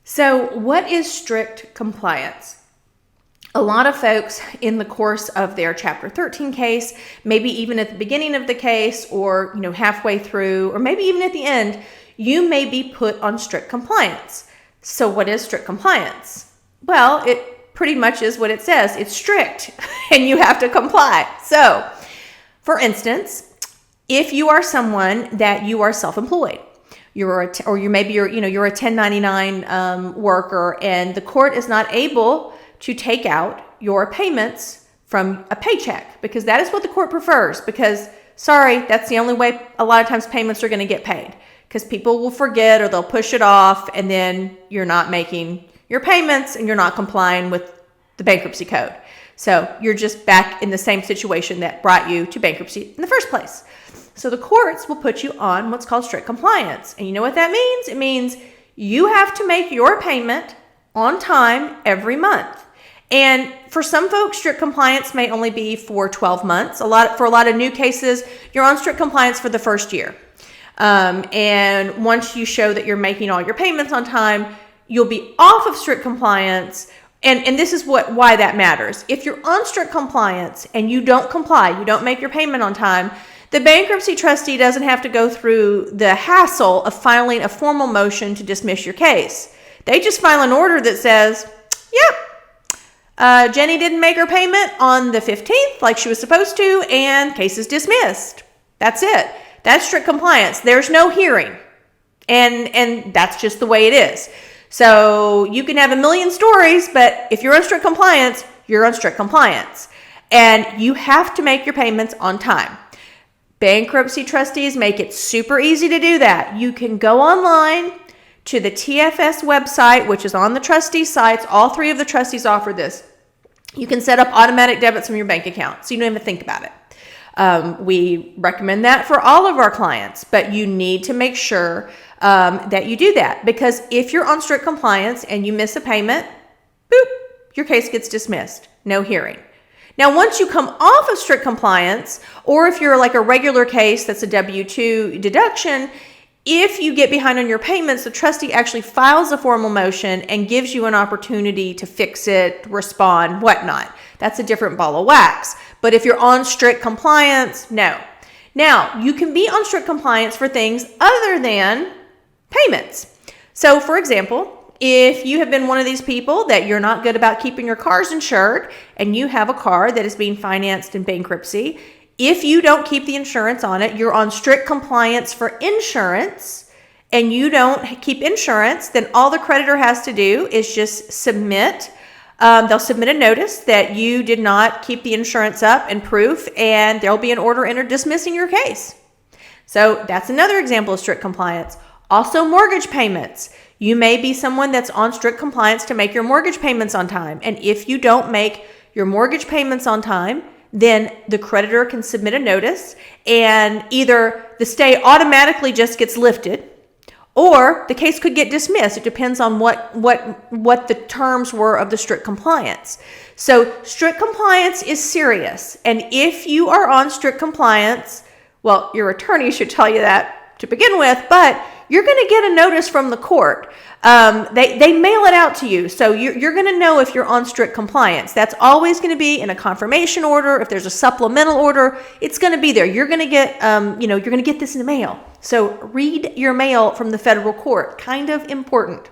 So what is strict compliance? A lot of folks in the course of their Chapter 13 case, maybe even at the beginning of the case or halfway through, or maybe even at the end, you may be put on strict compliance. So what is strict compliance? Well, it pretty much is what it says. It's strict and you have to comply. So for instance, if you are someone that you are self-employed, you're a 1099 worker, and the court is not able to take out your payments from a paycheck, because that is what the court prefers, because sorry, that's the only way a lot of times payments are going to get paid, because people will forget or they'll push it off, and then you're not making your payments and you're not complying with the bankruptcy code. So you're just back in the same situation that brought you to bankruptcy in the first place. So the courts will put you on what's called strict compliance. And you know what that means? It means you have to make your payment on time every month. And for some folks, strict compliance may only be for 12 months. For a lot of new cases, you're on strict compliance for the first year. And once you show that you're making all your payments on time, you'll be off of strict compliance. And this is why that matters. If you're on strict compliance and you don't comply, you don't make your payment on time, the bankruptcy trustee doesn't have to go through the hassle of filing a formal motion to dismiss your case. They just file an order that says, yep, Jenny didn't make her payment on the 15th like she was supposed to, and case is dismissed. That's it. That's strict compliance. There's no hearing. And that's just the way it is. So you can have a million stories, but if you're on strict compliance, you're on strict compliance. And you have to make your payments on time. Bankruptcy trustees make it super easy to do that. You can go online to the TFS website, which is on the trustee sites. All three of the trustees offer this. You can set up automatic debits from your bank account, so you don't even think about it. We recommend that for all of our clients, but you need to make sure that you do that, because if you're on strict compliance and you miss a payment, boop, your case gets dismissed. No hearing. Now, once you come off of strict compliance, or if you're like a regular case that's a W-2 deduction, if you get behind on your payments, the trustee actually files a formal motion and gives you an opportunity to fix it, respond, whatnot. That's a different ball of wax. But if you're on strict compliance, no. Now, you can be on strict compliance for things other than payments. So, for example, if you have been one of these people that you're not good about keeping your cars insured, and you have a car that is being financed in bankruptcy, if you don't keep the insurance on it, you're on strict compliance for insurance, and you don't keep insurance, then all the creditor has to do is just submit. They'll submit a notice that you did not keep the insurance up and proof, and there'll be an order entered dismissing your case. So that's another example of strict compliance. Also, mortgage payments. You may be someone that's on strict compliance to make your mortgage payments on time. And if you don't make your mortgage payments on time, then the creditor can submit a notice, and either the stay automatically just gets lifted, or the case could get dismissed. It depends on what the terms were of the strict compliance. So strict compliance is serious. And if you are on strict compliance, well, your attorney should tell you that to begin with, but you're going to get a notice from the court. They mail it out to you. So you're going to know if you're on strict compliance. That's always going to be in a confirmation order. If there's a supplemental order, it's going to be there. You're going to get, you're going to get this in the mail. So read your mail from the federal court. Kind of important.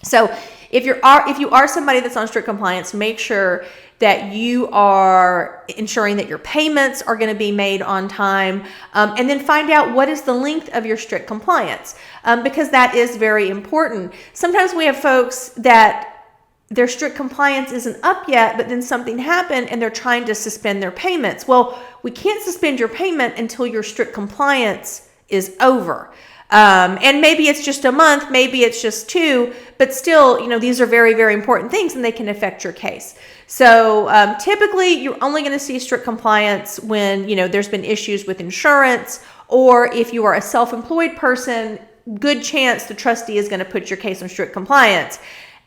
So if you are somebody that's on strict compliance, make sure that you are ensuring that your payments are going to be made on time, and then find out what is the length of your strict compliance, because that is very important. Sometimes we have folks that their strict compliance isn't up yet, but then something happened and they're trying to suspend their payments. Well, we can't suspend your payment until your strict compliance is over. And maybe it's just a month, maybe it's just 2, but still, these are very, very important things, and they can affect your case. So typically you're only going to see strict compliance when, there's been issues with insurance, or if you are a self-employed person, good chance the trustee is going to put your case on strict compliance.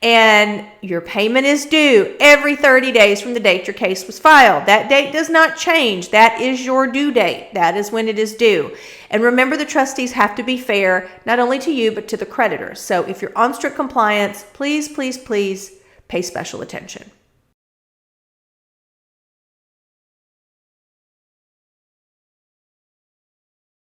and your payment is due every 30 days from the date your case was filed. That date does not change. That is your due date. That is when it is due. And remember, the trustees have to be fair, not only to you, but to the creditors. So if you're on strict compliance, please, please, please pay special attention.